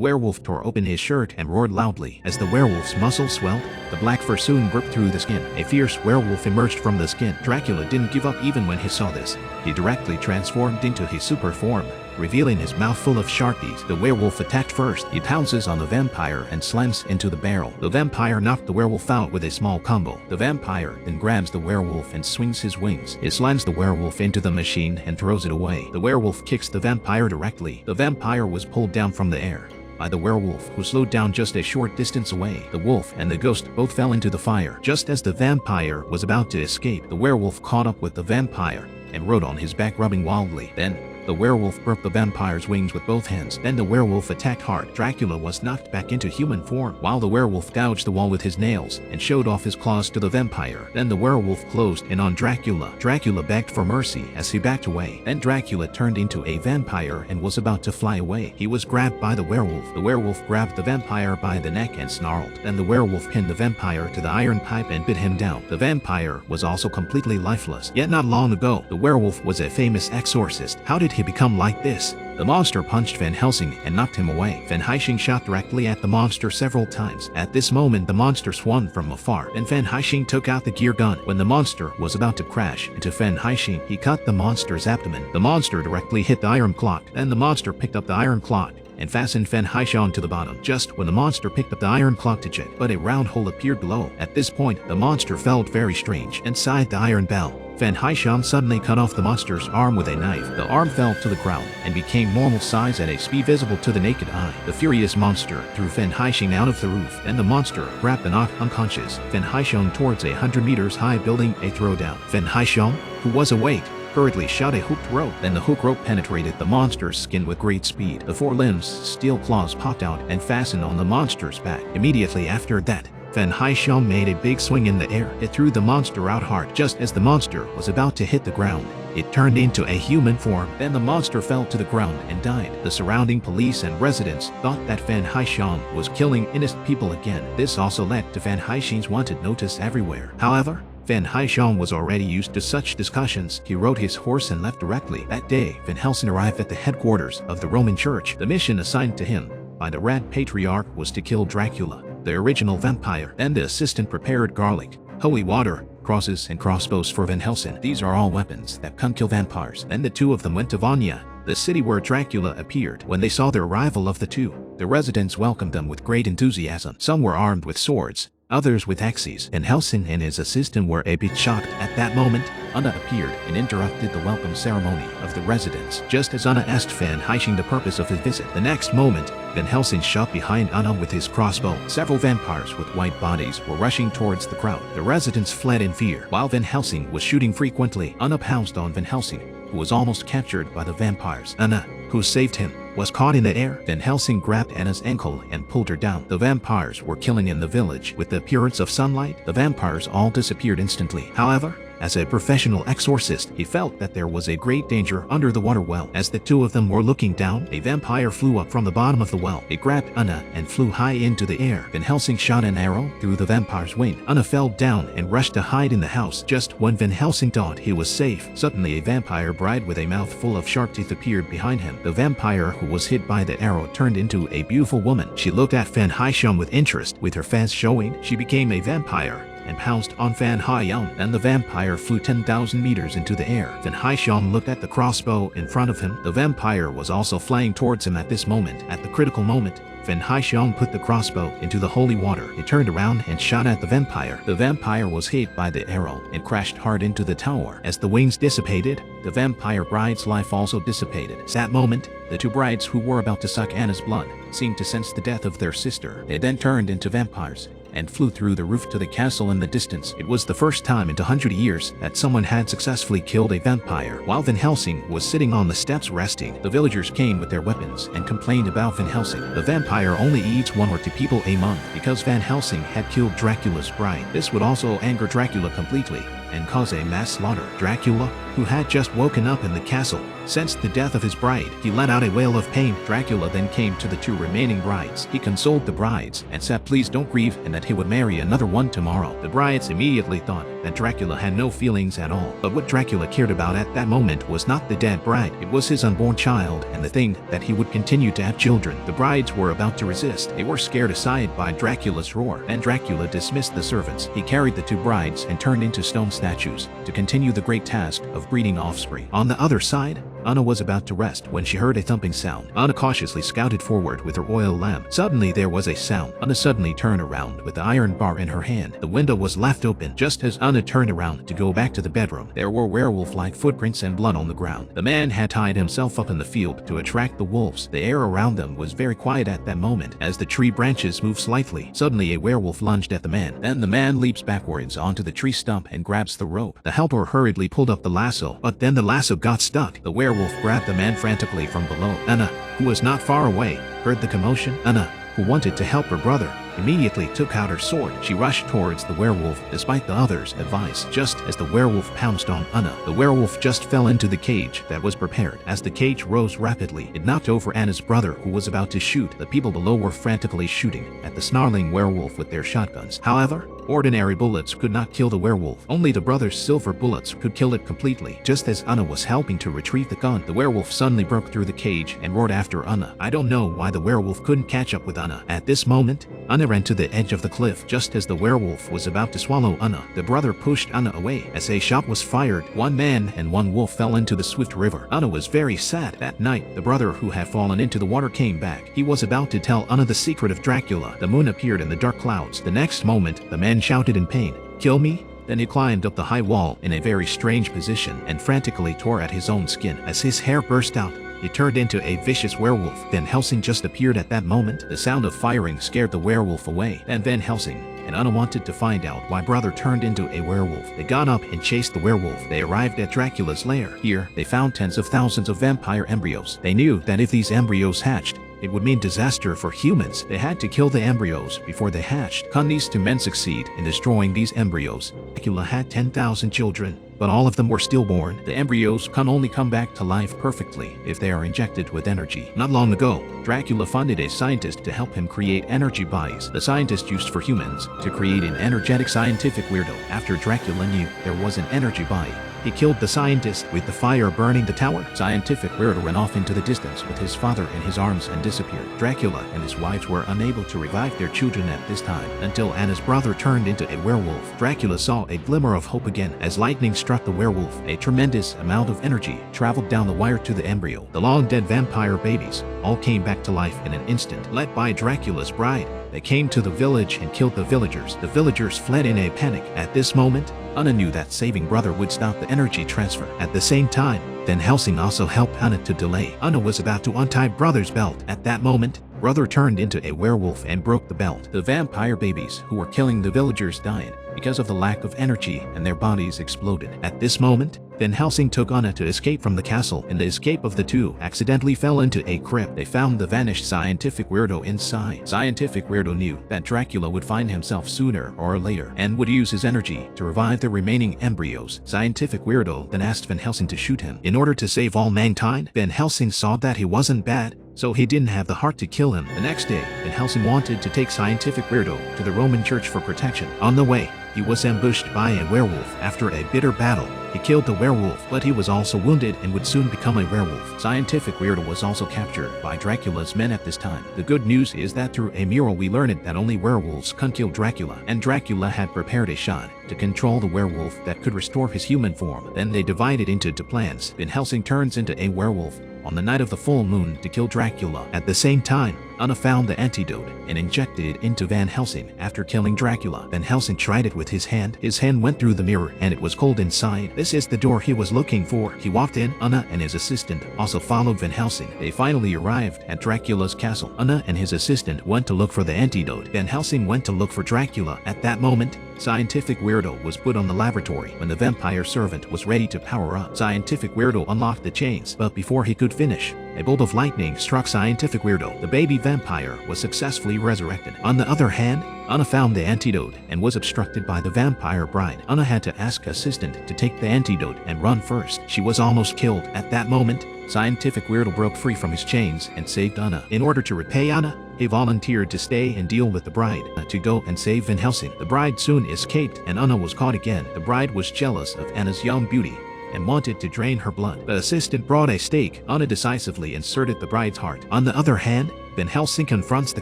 werewolf tore open his shirt and roared loudly. As the werewolf's muscles swelled, the black fur soon ripped through the skin. A fierce werewolf emerged from the skin. Dracula didn't give up even when he saw this. He directly transformed into his super form, revealing his mouth full of sharp teeth. The werewolf attacked first. He pounces on the vampire and slams into the barrel. The vampire knocked the werewolf out with a small combo. The vampire then grabs the werewolf and swings his wings. He slams the werewolf into the machine and throws it away. The werewolf kicks the vampire directly. The vampire was pulled down from the air by the werewolf, who slowed down just a short distance away. The wolf and the ghost both fell into the fire. Just as the vampire was about to escape, the werewolf caught up with the vampire and rode on his back, rubbing wildly. Then the werewolf broke the vampire's wings with both hands. Then the werewolf attacked hard. Dracula was knocked back into human form, while the werewolf gouged the wall with his nails and showed off his claws to the vampire. Then the werewolf closed in on Dracula. Dracula begged for mercy as he backed away. Then Dracula turned into a vampire and was about to fly away. He was grabbed by the werewolf. The werewolf grabbed the vampire by the neck and snarled. Then the werewolf pinned the vampire to the iron pipe and bit him down. The vampire was also completely lifeless. Yet not long ago, the werewolf was a famous exorcist. How did he become like this? The monster punched Van Helsing and knocked him away. Van Helsing shot directly at the monster several times. At this moment, the monster swung from afar, and Van Helsing took out the gear gun. When the monster was about to crash into Van Helsing, he cut the monster's abdomen. The monster directly hit the iron clock. Then the monster picked up the iron clock and fastened Van Helsing to the bottom. Just when the monster picked up the iron clock to jet, but a round hole appeared below. At this point, the monster felt very strange inside the iron bell. Van Helsing suddenly cut off the monster's arm with a knife. The arm fell to the ground and became normal size at a speed visible to the naked eye. The furious monster threw Van Helsing out of the roof, and the monster grabbed the knocked unconscious Van Helsing towards a 100 meters high building, a throwdown. Van Helsing, who was awake, hurriedly shot a hooked rope. Then the hook rope penetrated the monster's skin with great speed. The forelimbs' steel claws popped out and fastened on the monster's back. Immediately after that, Van Helsing made a big swing in the air. It threw the monster out hard. Just as the monster was about to hit the ground, it turned into a human form. Then the monster fell to the ground and died. The surrounding police and residents thought that Van Helsing was killing innocent people again. This also led to Van Helsing's wanted notice everywhere. However, Van Helsing was already used to such discussions. He rode his horse and left directly. That day, Van Helsing arrived at the headquarters of the Roman Church. The mission assigned to him by the Red Patriarch was to kill Dracula, the original vampire. Then the assistant prepared garlic, holy water, crosses, and crossbows for Van Helsing. These are all weapons that can kill vampires. Then the two of them went to Vanya, the city where Dracula appeared. When they saw the arrival of the two, the residents welcomed them with great enthusiasm. Some were armed with swords, others with axes. Van Helsing and his assistant were a bit shocked. At that moment, Anna appeared and interrupted the welcome ceremony of the residents, just as Anna asked Van Helsing the purpose of his visit. The next moment, Van Helsing shot behind Anna with his crossbow. Several vampires with white bodies were rushing towards the crowd. The residents fled in fear. While Van Helsing was shooting frequently, Anna pounced on Van Helsing, who was almost captured by the vampires. Anna, who saved him, was caught in the air. Van Helsing grabbed Anna's ankle and pulled her down. The vampires were killing in the village. With the appearance of sunlight, the vampires all disappeared instantly. However, as a professional exorcist, he felt that there was a great danger under the water well. As the two of them were looking down, a vampire flew up from the bottom of the well. It grabbed Anna and flew high into the air. Van Helsing shot an arrow through the vampire's wing. Anna fell down and rushed to hide in the house. Just when Van Helsing thought he was safe, suddenly a vampire bride with a mouth full of sharp teeth appeared behind him. The vampire who was hit by the arrow turned into a beautiful woman. She looked at Van Helsing with interest. With her fangs showing, she became a vampire and pounced on Van Helsing. Then the vampire flew 10,000 meters into the air. Van Helsing looked at the crossbow in front of him. The vampire was also flying towards him at this moment. At the critical moment, Van Helsing put the crossbow into the holy water. He turned around and shot at the vampire. The vampire was hit by the arrow and crashed hard into the tower. As the wings dissipated, the vampire bride's life also dissipated. At that moment, the two brides who were about to suck Anna's blood seemed to sense the death of their sister. They then turned into vampires and flew through the roof to the castle in the distance. It was the first time in 100 years that someone had successfully killed a vampire. While Van Helsing was sitting on the steps resting, the villagers came with their weapons and complained about Van Helsing. The vampire only eats 1 or 2 people a month because Van Helsing had killed Dracula's bride. This would also anger Dracula completely and cause a mass slaughter. Dracula, who had just woken up in the castle, sensed the death of his bride. He let out a wail of pain. Dracula then came to the 2 remaining brides. He consoled the brides and said please don't grieve and that he would marry another one tomorrow. The brides immediately thought that Dracula had no feelings at all. But what Dracula cared about at that moment was not the dead bride, it was his unborn child and the thing that he would continue to have children. The brides were about to resist. They were scared aside by Dracula's roar, and Dracula dismissed the servants. He carried the two brides and turned into stone statues to continue the great task of breeding offspring. On the other side, Anna was about to rest when she heard a thumping sound. Anna cautiously scouted forward with her oil lamp. Suddenly there was a sound. Anna suddenly turned around with the iron bar in her hand. The window was left open. Just as Anna turned around to go back to the bedroom, there were werewolf-like footprints and blood on the ground. The man had tied himself up in the field to attract the wolves. The air around them was very quiet at that moment. As the tree branches moved slightly, suddenly a werewolf lunged at the man. Then the man leaps backwards onto the tree stump and grabs the rope. The helper hurriedly pulled up the lasso, but then the lasso got stuck. The werewolf grabbed the man frantically from below. Anna, who was not far away, heard the commotion. Anna, who wanted to help her brother, immediately took out her sword. She rushed towards the werewolf despite the others' advice. Just as the werewolf pounced on Anna, the werewolf just fell into the cage that was prepared. As the cage rose rapidly, it knocked over Anna's brother, who was about to shoot. The people below were frantically shooting at the snarling werewolf with their shotguns. However, ordinary bullets could not kill the werewolf. Only the brother's silver bullets could kill it completely. Just as Anna was helping to retrieve the gun, the werewolf suddenly broke through the cage and roared after Anna. I don't know why the werewolf couldn't catch up with Anna. At this moment, Anna ran to the edge of the cliff. Just as the werewolf was about to swallow Anna, the brother pushed Anna away. As a shot was fired, one man and one wolf fell into the swift river. Anna was very sad. That night, the brother who had fallen into the water came back. He was about to tell Anna the secret of Dracula. The moon appeared in the dark clouds. The next moment, the man shouted in pain, "Kill me?" Then he climbed up the high wall in a very strange position and frantically tore at his own skin. As his hair burst out, he turned into a vicious werewolf. Then Helsing just appeared at that moment. The sound of firing scared the werewolf away. And then Helsing and Anna wanted to find out why brother turned into a werewolf. They got up and chased the werewolf. They arrived at Dracula's lair. Here, they found tens of thousands of vampire embryos. They knew that if these embryos hatched, it would mean disaster for humans. They had to kill the embryos before they hatched. Can these two men succeed in destroying these embryos? Dracula had 10,000 children, but all of them were stillborn. The embryos can only come back to life perfectly if they are injected with energy. Not long ago, Dracula funded a scientist to help him create energy bodies. The scientist used for humans to create an energetic scientific weirdo. After Dracula knew there was an energy body, he killed the scientist with the fire burning the tower. Scientific weirdo ran off into the distance with his father in his arms and disappeared. Dracula and his wives were unable to revive their children at this time until Anna's brother turned into a werewolf. Dracula saw a glimmer of hope again. As lightning struck the werewolf, a tremendous amount of energy traveled down the wire to the embryo. The long-dead vampire babies all came back to life in an instant. Led by Dracula's bride, they came to the village and killed the villagers. The villagers fled in a panic. At this moment, Anna knew that saving brother would stop the energy transfer. At the same time, then Helsing also helped Anna to delay. Anna was about to untie brother's belt. At that moment, brother turned into a werewolf and broke the belt. The vampire babies who were killing the villagers died because of the lack of energy, and their bodies exploded. At this moment, then Helsing took Anna to escape from the castle. In the escape of the two accidentally fell into a crypt. They found the vanished scientific weirdo inside. Scientific weirdo knew that Dracula would find himself sooner or later and would use his energy to revive the remaining embryos. Scientific weirdo then asked Van Helsing to shoot him. In order to save all mankind, Van Helsing saw that he wasn't bad, so he didn't have the heart to kill him. The next day, Van Helsing wanted to take Scientific Weirdo to the Roman Church for protection. On the way, he was ambushed by a werewolf. After a bitter battle, he killed the werewolf, but he was also wounded and would soon become a werewolf. Scientific Weirdo was also captured by Dracula's men at this time. The good news is that through a mural we learned that only werewolves can kill Dracula, and Dracula had prepared a shot to control the werewolf that could restore his human form. Then they divided into two plans. Van Helsing turns into a werewolf on the night of the full moon to kill Dracula. At the same time, Anna found the antidote and injected it into Van Helsing. After killing Dracula, Van Helsing tried it with his hand. His hand went through the mirror and it was cold inside. This is the door he was looking for. He walked in. Anna and his assistant also followed Van Helsing. They finally arrived at Dracula's castle. Anna and his assistant went to look for the antidote. Van Helsing went to look for Dracula. At that moment, Scientific Weirdo was put on the laboratory. When the vampire servant was ready to power up, Scientific Weirdo unlocked the chains, but before he could finish, A bolt of lightning struck scientific weirdo. The baby vampire was successfully resurrected. On the other hand, Anna found the antidote and was obstructed by the vampire bride. Anna had to ask assistant to take the antidote and run first. She was almost killed. At that moment, scientific weirdo broke free from his chains and saved Anna. In order to repay Anna, he volunteered to stay and deal with the bride, to go and save Van Helsing. The bride soon escaped and Anna was caught again. The bride was jealous of Anna's young beauty and wanted to drain her blood. The assistant brought a stake. Anna decisively inserted the bride's heart. On the other hand, Van Helsing confronts the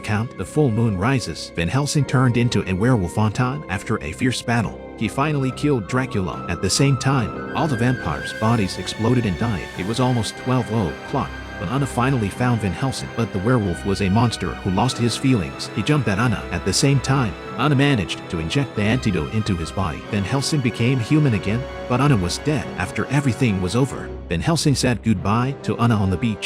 Count. The full moon rises. Van Helsing turned into a werewolf on time. After a fierce battle, he finally killed Dracula. At the same time, all the vampires' bodies exploded and died. It was almost 12 o'clock when Anna finally found Van Helsing, but the werewolf was a monster who lost his feelings. He jumped at Anna. At the same time, Anna managed to inject the antidote into his body. Van Helsing became human again, but Anna was dead. After everything was over, Van Helsing said goodbye to Anna on the beach.